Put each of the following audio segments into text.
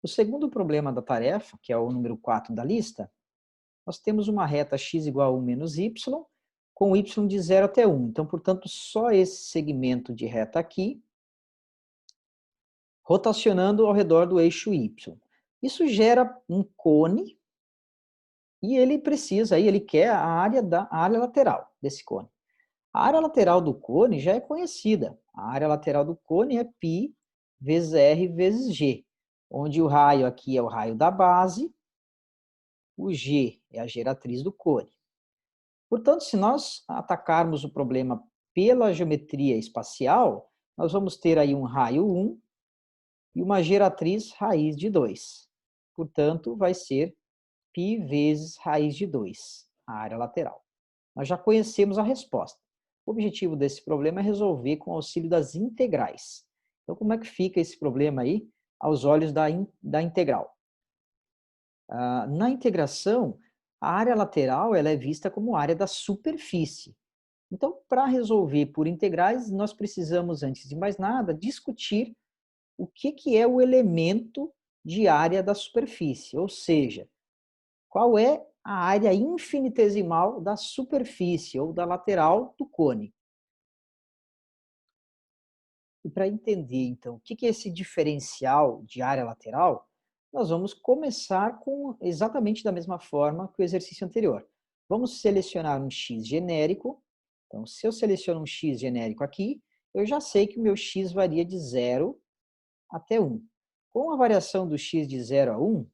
O segundo problema da tarefa, que é o número 4 da lista, nós temos uma reta x igual a 1 menos y, com y de 0 até 1. Então, portanto, só esse segmento de reta aqui, rotacionando ao redor do eixo y. Isso gera um cone, e ele quer a área lateral desse cone. A área lateral do cone já é conhecida. A área lateral do cone é π vezes r vezes g, onde o raio aqui é o raio da base, o g é a geratriz do cone. Portanto, se nós atacarmos o problema pela geometria espacial, nós vamos ter aí um raio 1 e uma geratriz raiz de 2. Portanto, vai ser π vezes raiz de 2, a área lateral. Nós já conhecemos a resposta. O objetivo desse problema é resolver com o auxílio das integrais. Então, como é que fica esse problema aí aos olhos da integral? Na integração, a área lateral ela é vista como área da superfície. Então, para resolver por integrais, nós precisamos, antes de mais nada, discutir o que é o elemento de área da superfície, ou seja, qual é a área infinitesimal da superfície ou da lateral do cone. E para entender, então, o que é esse diferencial de área lateral, nós vamos começar com exatamente da mesma forma que o exercício anterior. Vamos selecionar um x genérico. Então, se eu seleciono um x genérico aqui, eu já sei que o meu x varia de 0 até 1. Com a variação do x de 0 a 1,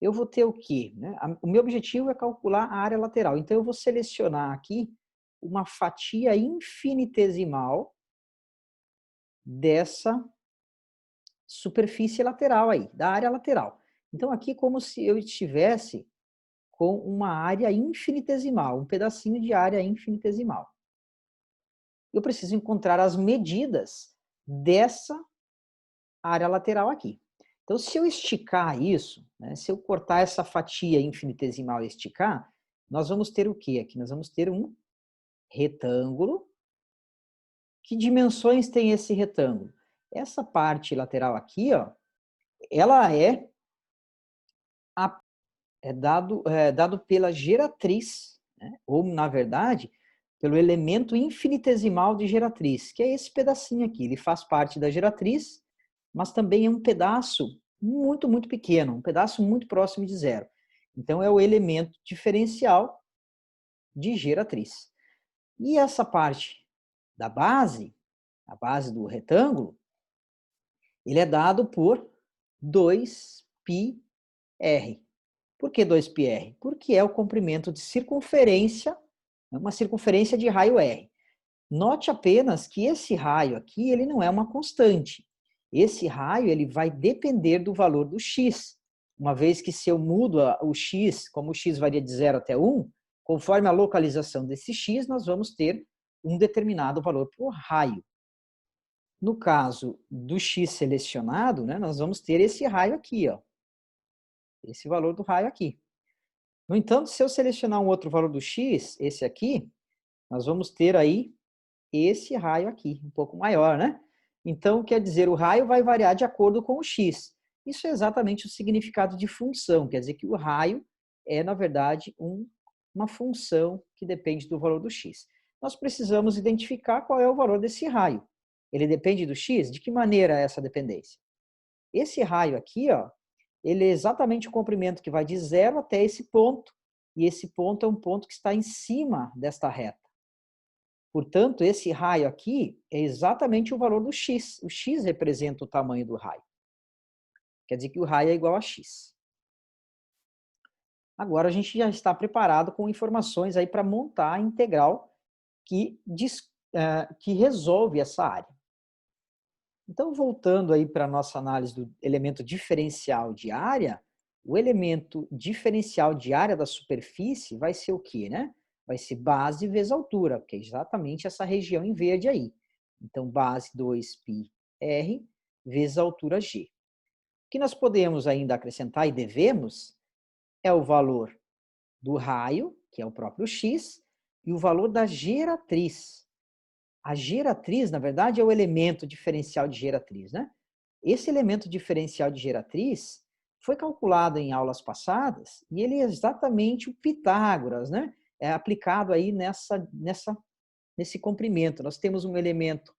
eu vou ter o quê? O meu objetivo é calcular a área lateral. Então, eu vou selecionar aqui uma fatia infinitesimal dessa superfície lateral aí, da área lateral. Então, aqui é como se eu estivesse com uma área infinitesimal, um pedacinho de área infinitesimal. Eu preciso encontrar as medidas dessa área lateral aqui. Então, se eu esticar isso, se eu cortar essa fatia infinitesimal e esticar, nós vamos ter o quê aqui? Nós vamos ter um retângulo. Que dimensões tem esse retângulo? Essa parte lateral aqui, ó, ela é dado pela geratriz, ou, na verdade, pelo elemento infinitesimal de geratriz, que é esse pedacinho aqui. Ele faz parte da geratriz, mas também é um pedaço muito, muito pequeno, um pedaço muito próximo de 0. Então, é o elemento diferencial de geratriz. E essa parte da base, a base do retângulo, ele é dado por 2πr. Por que 2πr? Porque é o comprimento de circunferência, uma circunferência de raio r. Note apenas que esse raio aqui, ele não é uma constante. Esse raio ele vai depender do valor do x. Uma vez que se eu mudo o x, como o x varia de 0 até 1, conforme a localização desse x, nós vamos ter um determinado valor para o raio. No caso do x selecionado, nós vamos ter esse raio aqui, ó. Esse valor do raio aqui. No entanto, se eu selecionar um outro valor do x, esse aqui, nós vamos ter aí esse raio aqui, um pouco maior, né? Então, quer dizer, o raio vai variar de acordo com o x. Isso é exatamente o significado de função, quer dizer que o raio é, na verdade, uma função que depende do valor do x. Nós precisamos identificar qual é o valor desse raio. Ele depende do x? De que maneira é essa dependência? Esse raio aqui, ó, ele é exatamente o comprimento que vai de 0 até esse ponto, e esse ponto é um ponto que está em cima desta reta. Portanto, esse raio aqui é exatamente o valor do x. O x representa o tamanho do raio. Quer dizer que o raio é igual a x. Agora a gente já está preparado com informações aí para montar a integral que resolve essa área. Então, voltando aí para a nossa análise do elemento diferencial de área, o elemento diferencial de área da superfície vai ser o quê, Vai ser base vezes altura, que é exatamente essa região em verde aí. Então, base 2πr vezes altura g. O que nós podemos ainda acrescentar e devemos é o valor do raio, que é o próprio x, e o valor da geratriz. A geratriz, na verdade, é o elemento diferencial de geratriz, esse elemento diferencial de geratriz foi calculado em aulas passadas e ele é exatamente o Pitágoras, né? É aplicado aí nesse comprimento. Nós temos um elemento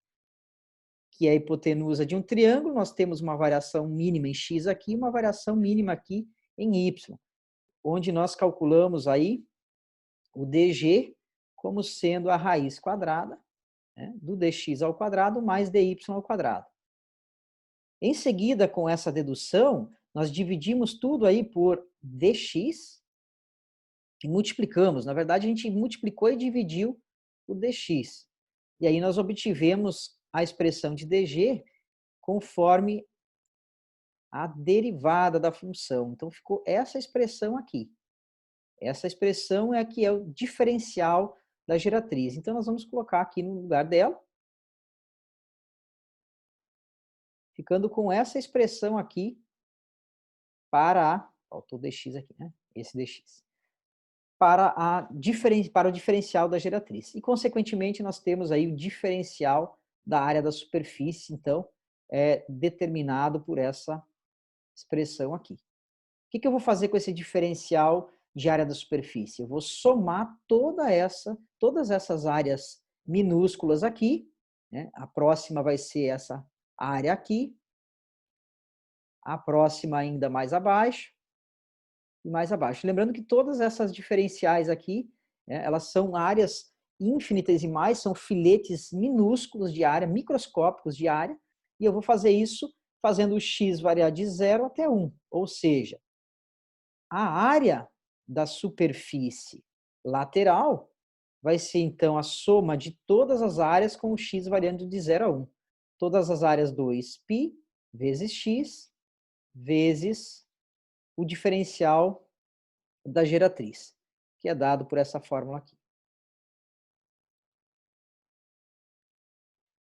que é a hipotenusa de um triângulo, nós temos uma variação mínima em x aqui, uma variação mínima aqui em y, onde nós calculamos aí o dg como sendo a raiz quadrada, né, do dx ao quadrado mais dy ao quadrado. Em seguida, com essa dedução, nós dividimos tudo aí por dx e multiplicamos. Na verdade, a gente multiplicou e dividiu o dx. E aí nós obtivemos a expressão de dg conforme a derivada da função. Então, ficou essa expressão aqui. Essa expressão é a que é o diferencial da geratriz. Então, nós vamos colocar aqui no lugar dela, ficando com essa expressão aqui para faltou o dx aqui, né? Esse dx. Para o diferencial da geratriz. E, consequentemente, nós temos aí o diferencial da área da superfície, então, é determinado por essa expressão aqui. O que eu vou fazer com esse diferencial de área da superfície? Eu vou somar todas essas áreas minúsculas aqui, né? A próxima vai ser essa área aqui, a próxima ainda mais abaixo, e mais abaixo. Lembrando que todas essas diferenciais aqui, né, elas são áreas infinitesimais, são filetes minúsculos de área, microscópicos de área, e eu vou fazer isso fazendo o x variar de 0 até 1, ou seja, a área da superfície lateral vai ser, então, a soma de todas as áreas com o x variando de 0 a 1. Todas as áreas 2π vezes x vezes o diferencial da geratriz, que é dado por essa fórmula aqui.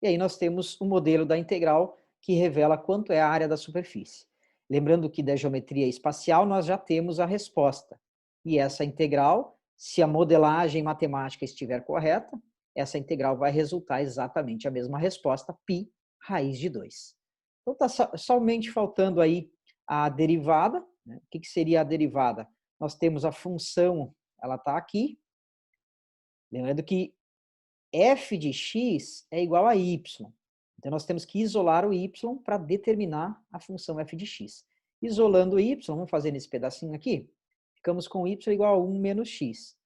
E aí nós temos o modelo da integral que revela quanto é a área da superfície. Lembrando que da geometria espacial nós já temos a resposta. E essa integral, se a modelagem matemática estiver correta, essa integral vai resultar exatamente a mesma resposta, π raiz de 2. Então está somente faltando aí a derivada, né? O que seria a derivada? Nós temos a função, ela está aqui. Lembrando que f de x é igual a y. Então, nós temos que isolar o y para determinar a função f de x. Isolando o y, vamos fazer nesse pedacinho aqui, ficamos com y igual a 1 menos x.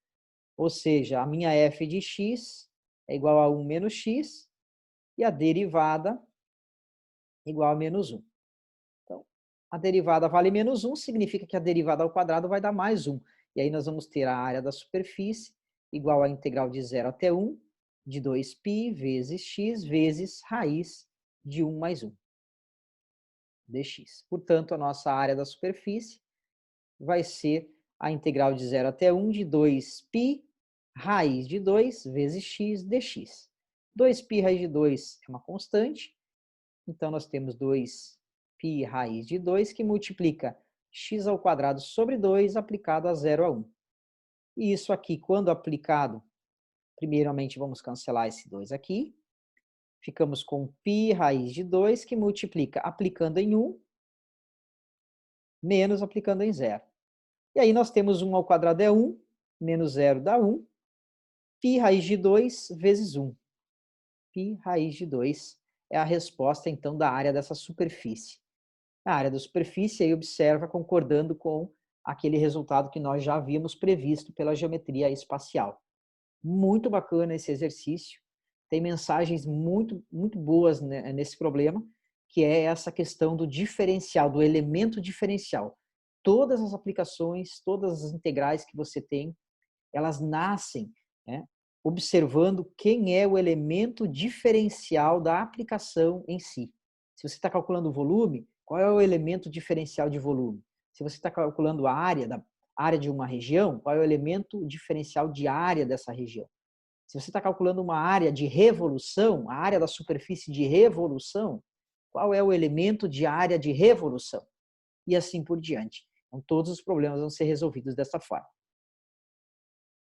Ou seja, a minha f de x é igual a 1 menos x e a derivada igual a menos 1. Então, a derivada vale menos 1, significa que a derivada ao quadrado vai dar mais 1. E aí nós vamos ter a área da superfície igual a integral de 0 até 1, de 2π vezes x vezes raiz de 1 mais 1, dx. Portanto, a nossa área da superfície vai ser a integral de 0 até 1 de 2π raiz de 2 vezes x dx. 2π raiz de 2 é uma constante, então nós temos 2π raiz de 2 que multiplica x ao quadrado sobre 2 aplicado a 0 a 1. E isso aqui, quando aplicado, primeiramente vamos cancelar esse 2 aqui. Ficamos com π raiz de 2 que multiplica aplicando em 1 menos aplicando em 0. E aí nós temos 1 ao quadrado é 1, menos 0 dá 1. Π raiz de 2 vezes 1. Π raiz de 2 é a resposta, então, da área dessa superfície. A área da superfície, aí observa, concordando com aquele resultado que nós já havíamos previsto pela geometria espacial. Muito bacana esse exercício. Tem mensagens muito boas nesse problema, que é essa questão do diferencial, do elemento diferencial. Todas as aplicações, todas as integrais que você tem, elas nascem, né, observando quem é o elemento diferencial da aplicação em si. Se você está calculando o volume, qual é o elemento diferencial de volume? Se você está calculando a área de uma região, qual é o elemento diferencial de área dessa região? Se você está calculando uma área de revolução, a área da superfície de revolução, qual é o elemento de área de revolução? E assim por diante. Então, todos os problemas vão ser resolvidos dessa forma.